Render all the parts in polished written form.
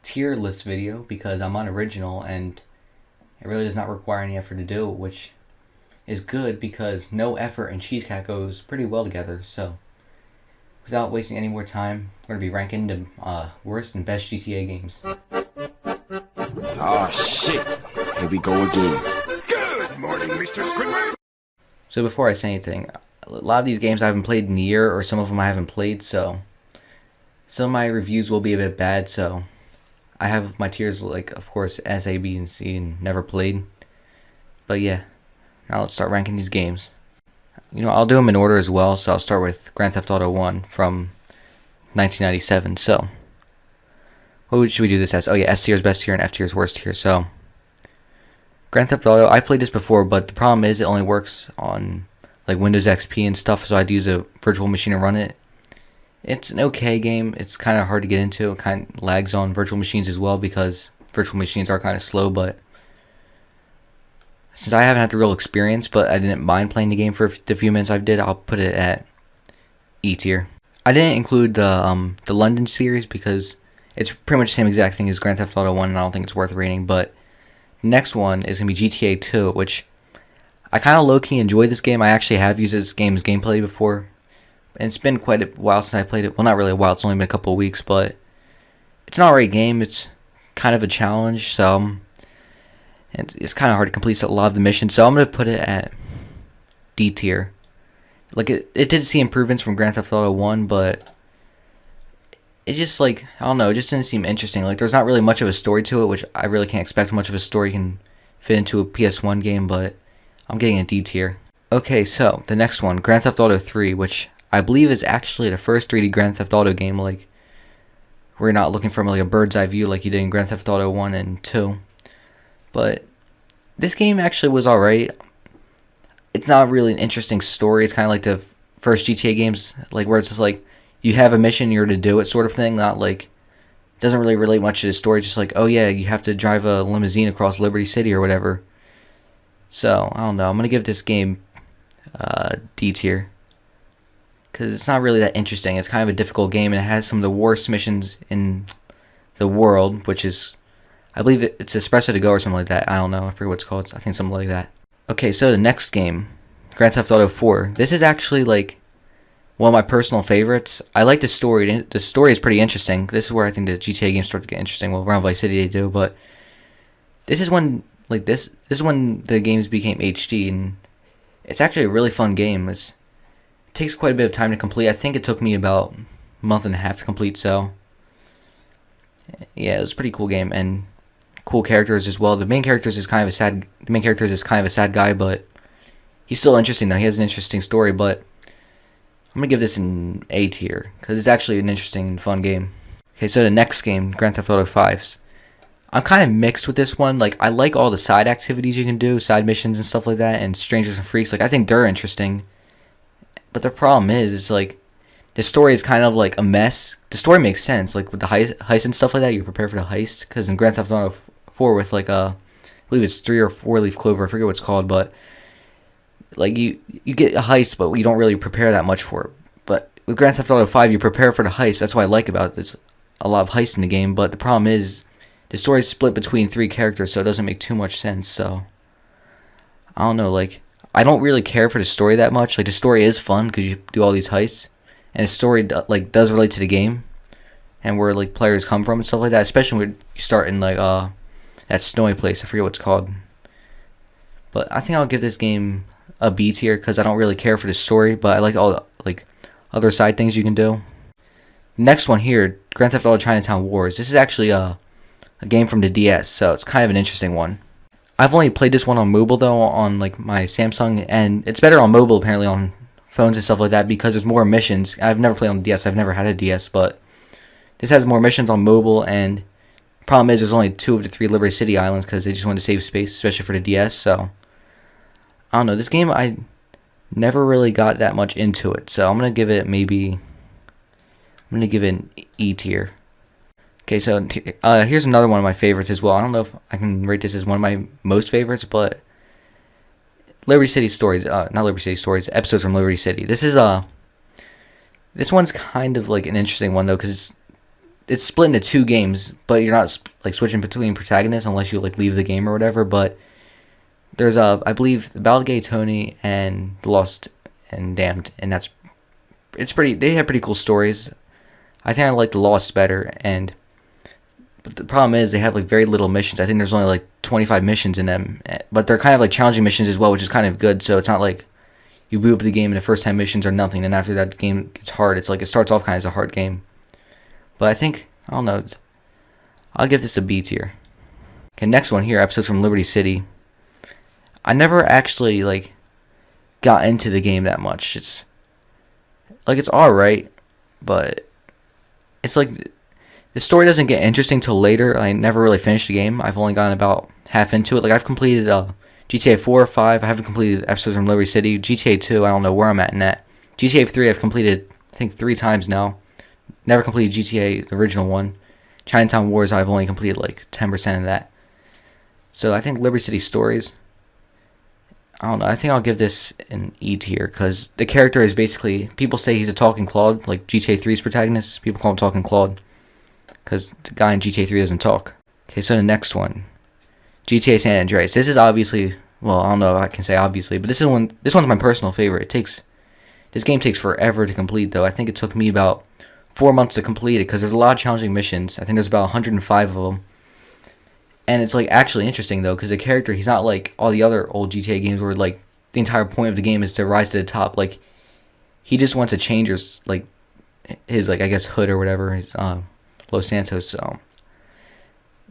tier list video because I'm on original and it really does not require any effort to do, which is good because no effort and cheese cat goes pretty well together. So without wasting any more time, we're going to be ranking the worst and best GTA games. Oh shit, here we go again. Good morning, Mr. Squidward. So before I say anything, a lot of these games I haven't played in a year, or some of them I haven't played, so some of my reviews will be a bit bad. So I have my tiers, like, of course, S, A, B, and C, and never played. But yeah, now let's start ranking these games. You know, I'll do them in order as well, so I'll start with Grand Theft Auto 1 from 1997. So what should we do this as? Oh yeah, S tier is best tier and F tier is worst tier. So Grand Theft Auto, I've played this before, but the problem is it only works on like Windows XP and stuff, so I had to use a virtual machine to run it. It's an okay game. It's kind of hard to get into. It kind of lags on virtual machines as well because virtual machines are kind of slow, but since I haven't had the real experience, but I didn't mind playing the game for the few minutes I did, I'll put it at E tier. I didn't include the London series because it's pretty much the same exact thing as Grand Theft Auto 1, and I don't think it's worth rating. But the next one is going to be GTA 2, which I kind of low-key enjoy this game. I actually have used this game's gameplay before, and it's been quite a while since I played it. Well, not really a while, it's only been a couple of weeks, but it's an alright game. It's kind of a challenge, so it's kind of hard to complete a lot of the missions, so I'm going to put it at D tier. Like, it did see improvements from Grand Theft Auto 1, but it just, like, I don't know, it just didn't seem interesting. Like, there's not really much of a story to it, which I really can't expect much of a story can fit into a PS1 game, but I'm getting a D tier. Okay, so the next one, Grand Theft Auto 3, which I believe is actually the first 3D Grand Theft Auto game, like, we're not looking from like a bird's eye view like you did in Grand Theft Auto 1 and 2. But this game actually was alright. It's not really an interesting story. It's kind of like the first GTA games, like where it's just like you have a mission, you're to do it sort of thing. Not like, doesn't really relate much to the story. Just like, oh yeah, you have to drive a limousine across Liberty City or whatever. So I don't know. I'm gonna give this game D tier because it's not really that interesting. It's kind of a difficult game, and it has some of the worst missions in the world, which is, I believe it's Espresso to Go or something like that. I don't know. I forget what it's called. I think something like that. Okay, so the next game, Grand Theft Auto 4. This is actually like one of my personal favorites. I like the story. The story is pretty interesting. This is where I think the GTA games start to get interesting. Well, around Vice City they do, but this is when this is when the games became HD, and it's actually a really fun game. It takes quite a bit of time to complete. I think it took me about a month and a half to complete. So yeah, it was a pretty cool game and cool characters as well. The main character is kind of a sad guy, but he's still interesting though. He has an interesting story, but I'm gonna give this an A tier because it's actually an interesting and fun game. Okay, so the next game, Grand Theft Auto 5. I'm kind of mixed with this one. Like, I like all the side activities you can do, side missions and stuff like that, and Strangers and Freaks. Like, I think they're interesting. But the problem is, it's like the story is kind of like a mess. The story makes sense, like with the heist and stuff like that. You prepare for the heist because in Grand Theft Auto 4 with like I believe it's 3 or 4 leaf clover. I forget what it's called, but like you get a heist, but you don't really prepare that much for it. But with Grand Theft Auto 5, you prepare for the heist. That's what I like about it. It's a lot of heist in the game, but the problem is the story is split between 3 characters, so it doesn't make too much sense. So I don't know, like I don't really care for the story that much. Like the story is fun because you do all these heists, and the story like does relate to the game and where like players come from and stuff like that. Especially when you start in like that snowy place. I forget what it's called, but I think I'll give this game a B tier because I don't really care for the story, but I like all the like other side things you can do. Next one here, Grand Theft Auto Chinatown Wars. This is actually a game from the DS, so it's kind of an interesting one. I've only played this one on mobile though, on like my Samsung, and it's better on mobile apparently on phones and stuff like that because there's more missions. I've never played on the DS. I've never had a DS, but this has more missions on mobile, and the problem is there's only 2 of the 3 Liberty City islands because they just want to save space, especially for the DS. So I don't know. This game I never really got that much into it, so I'm gonna give it an E tier. Okay, so here's another one of my favorites as well. I don't know if I can rate this as one of my most favorites, but Liberty City Stories, not Liberty City Stories, episodes from Liberty City. This one's kind of like an interesting one though, because it's split into 2 games, but you're not like switching between protagonists unless you like leave the game or whatever. But there's I believe the Battle Gay Tony and The Lost and Damned, and it's pretty. They have pretty cool stories. I think I like The Lost better, but the problem is they have like very little missions. I think there's only like 25 missions in them, but they're kind of like challenging missions as well, which is kind of good. So it's not like you boot up the game and the first 10 missions are nothing, and after that game gets hard. It's like it starts off kind of as a hard game. But I don't know, I'll give this a B tier. Okay, next one here, episodes from Liberty City. I never actually like got into the game that much. It's alright, but it's like the story doesn't get interesting till later. I never really finished the game. I've only gotten about half into it. Like I've completed GTA 4 or 5. I haven't completed episodes from Liberty City. GTA 2, I don't know where I'm at in that. GTA 3 I've completed I think 3 times now. Never completed GTA, the original one. Chinatown Wars, I've only completed like 10% of that. So I think Liberty City Stories, I don't know, I think I'll give this an E tier, because the character is basically, people say he's a talking Claude, like GTA 3's protagonist. People call him Talking Claude, because the guy in GTA 3 doesn't talk. Okay, so the next one, GTA San Andreas. This is obviously, well, I don't know if I can say obviously, but this one's my personal favorite. This game takes forever to complete, though. I think it took me about 4 months to complete it, because there's a lot of challenging missions. I think there's about 105 of them. And it's like actually interesting though, because the character, he's not like all the other old GTA games where like the entire point of the game is to rise to the top. Like he just wants to change his like I guess hood or whatever, his Los Santos. So,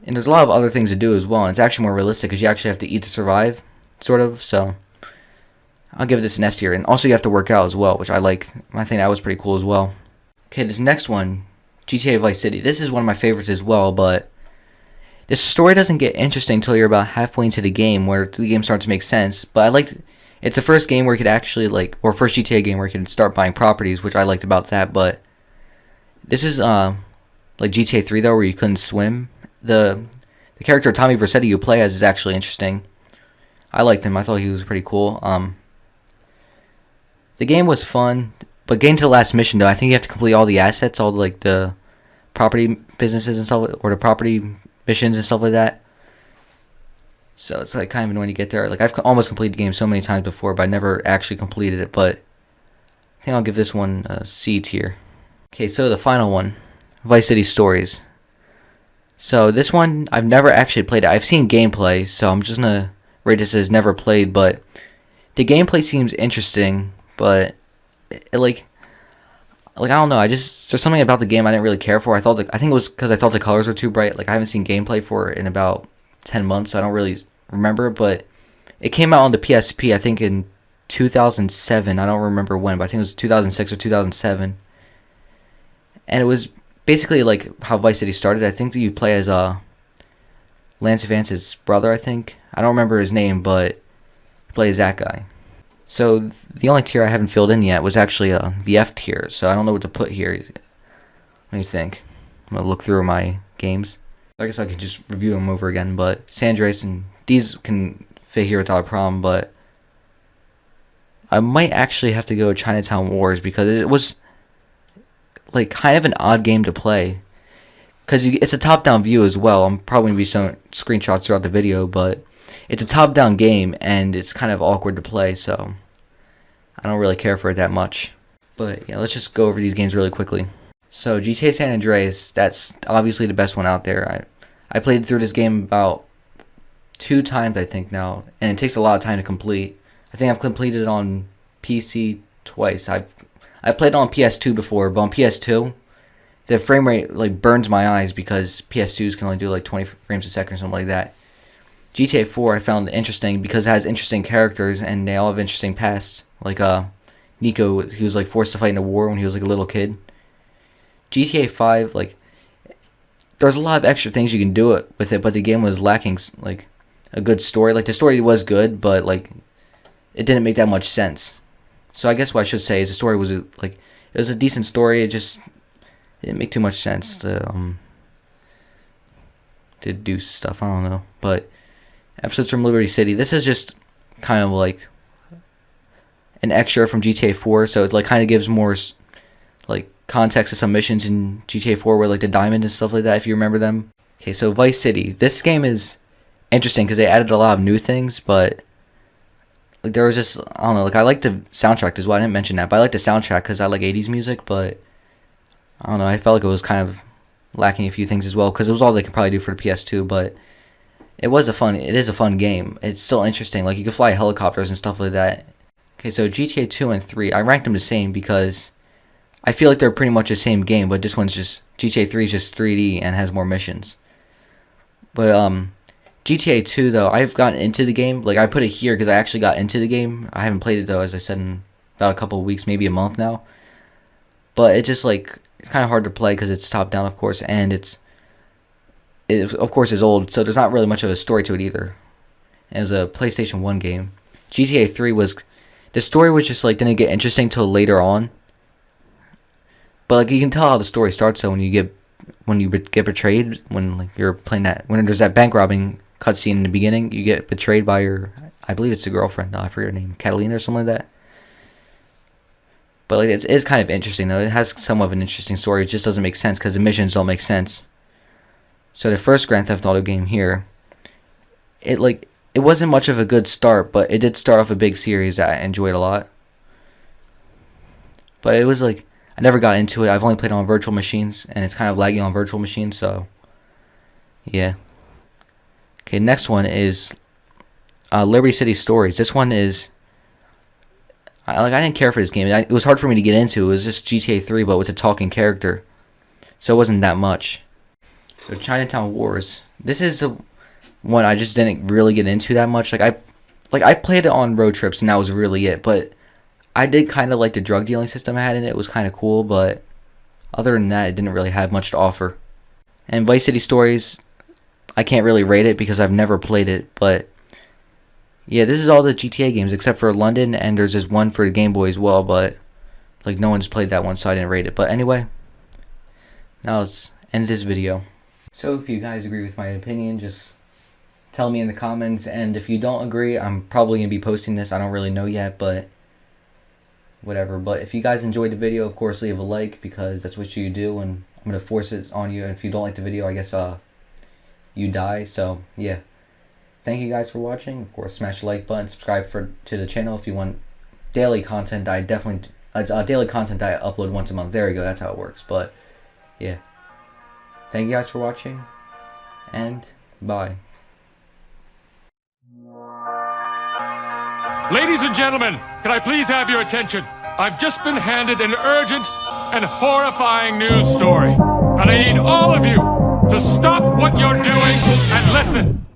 and there's a lot of other things to do as well, and it's actually more realistic because you actually have to eat to survive, sort of. So I'll give this an S tier. And also you have to work out as well, which I like. I think that was pretty cool as well. Okay, this next one, GTA Vice City. This is one of my favorites as well, but the story doesn't get interesting until you're about halfway into the game, where the game starts to make sense. But I liked, it's the first game where you could actually or first GTA game where you could start buying properties, which I liked about that. But this is like GTA 3 though, where you couldn't swim. The character Tommy Vercetti you play as is actually interesting. I liked him. I thought he was pretty cool. The game was fun, but getting to the last mission though, I think you have to complete all the assets, all like the property businesses and stuff, or the property missions and stuff like that. So it's like kind of annoying to get there. Like I've almost completed the game so many times before, but I never actually completed it. But I think I'll give this one a C tier. Okay, so the final one, Vice City Stories. So this one I've never actually played it. I've seen gameplay, so I'm just gonna rate this as never played. But the gameplay seems interesting, but I don't know. There's something about the game I didn't really care for. I think it was because I thought the colors were too bright. Like I haven't seen gameplay for it in about 10 months. So I don't really remember, but it came out on the PSP. I think in 2007. I don't remember when, but I think it was 2006 or 2007. And it was basically like how Vice City started. I think that you play as Lance Vance's brother. I think I don't remember his name, but you play as that guy. So the only tier I haven't filled in yet was actually the F tier. So I don't know what to put here. Let me think. I'm gonna look through my games. I guess I could just review them over again. But San Andreas and these can fit here without a problem. But I might actually have to go Chinatown Wars, because it was like kind of an odd game to play. Because it's a top-down view as well. I'm probably gonna be showing screenshots throughout the video, but it's a top-down game, and it's kind of awkward to play, so I don't really care for it that much. But yeah, let's just go over these games really quickly. So GTA San Andreas, that's obviously the best one out there. I played through this game about 2 times, I think, now, and it takes a lot of time to complete. I think I've completed it on PC twice. I've played it on PS2 before, but on PS2, the frame rate like burns my eyes, because PS2s can only do like 20 frames a second or something like that. GTA 4 I found interesting because it has interesting characters, and they all have interesting pasts. Like Nico, he was like forced to fight in a war when he was like a little kid. GTA 5, like, there's a lot of extra things you can do with it, but the game was lacking like a good story. Like the story was good, but like it didn't make that much sense. So I guess what I should say is the story was like, it was a decent story. It just didn't make too much sense to do stuff. I don't know, but episodes from Liberty City. This is just kind of like an extra from GTA 4, so it like kind of gives more like context of some missions in GTA 4 where like the diamonds and stuff like that, if you remember them. Okay, so Vice City. This game is interesting because they added a lot of new things, but like there was just, I don't know, like I like the soundtrack as well. I didn't mention that, but I like the soundtrack because I like 80s music, but I don't know, I felt like it was kind of lacking a few things as well because it was all they could probably do for the PS2, but it is a fun game. It's still interesting. Like you can fly helicopters and stuff like that. Okay, so GTA 2 and 3, I ranked them the same because I feel like they're pretty much the same game, but this one's just, GTA 3 is just 3D and has more missions. But GTA 2 though, I've gotten into the game. Like I put it here because I actually got into the game. I haven't played it though, as I said, in about a couple of weeks, maybe a month now. But it's just like, it's kind of hard to play because it's top down, of course, and it of course is old, so there's not really much of a story to it either. It was a PlayStation 1 game. GTA 3 was, the story was just like, didn't get interesting till later on. But like you can tell how the story starts though when you get betrayed, when like you're playing that, when there's that bank robbing cutscene in the beginning, you get betrayed by your, I believe it's the girlfriend, I forget her name, Catalina or something like that. But like it's kind of interesting though. It has somewhat of an interesting story. It just doesn't make sense because the missions don't make sense. So the first Grand Theft Auto game here, it wasn't much of a good start, but it did start off a big series that I enjoyed a lot. But it was like, I never got into it. I've only played on virtual machines, and it's kind of laggy on virtual machines, so yeah. Okay, next one is Liberty City Stories. This one is, I didn't care for this game. It was hard for me to get into. It was just GTA 3, but with a talking character, so it wasn't that much. So Chinatown Wars. This is the one I just didn't really get into that much. Like I played it on road trips, and that was really it. But I did kind of like the drug dealing system I had in it. It was kind of cool, but other than that, it didn't really have much to offer. And Vice City Stories, I can't really rate it because I've never played it, but yeah, this is all the GTA games except for London, and there's this one for the Game Boy as well, but like no one's played that one, so I didn't rate it. But anyway, now let's end this video. So if you guys agree with my opinion, just tell me in the comments, and if you don't agree, I'm probably going to be posting this. I don't really know yet, but whatever. But if you guys enjoyed the video, of course leave a like, because that's what you do, and I'm going to force it on you. And if you don't like the video, I guess you die. So yeah, thank you guys for watching. Of course, smash the like button, subscribe to the channel if you want daily content. I definitely daily content I upload once a month. There you go, that's how it works. But yeah, thank you guys for watching, and bye. Ladies and gentlemen, can I please have your attention? I've just been handed an urgent and horrifying news story, and I need all of you to stop what you're doing and listen.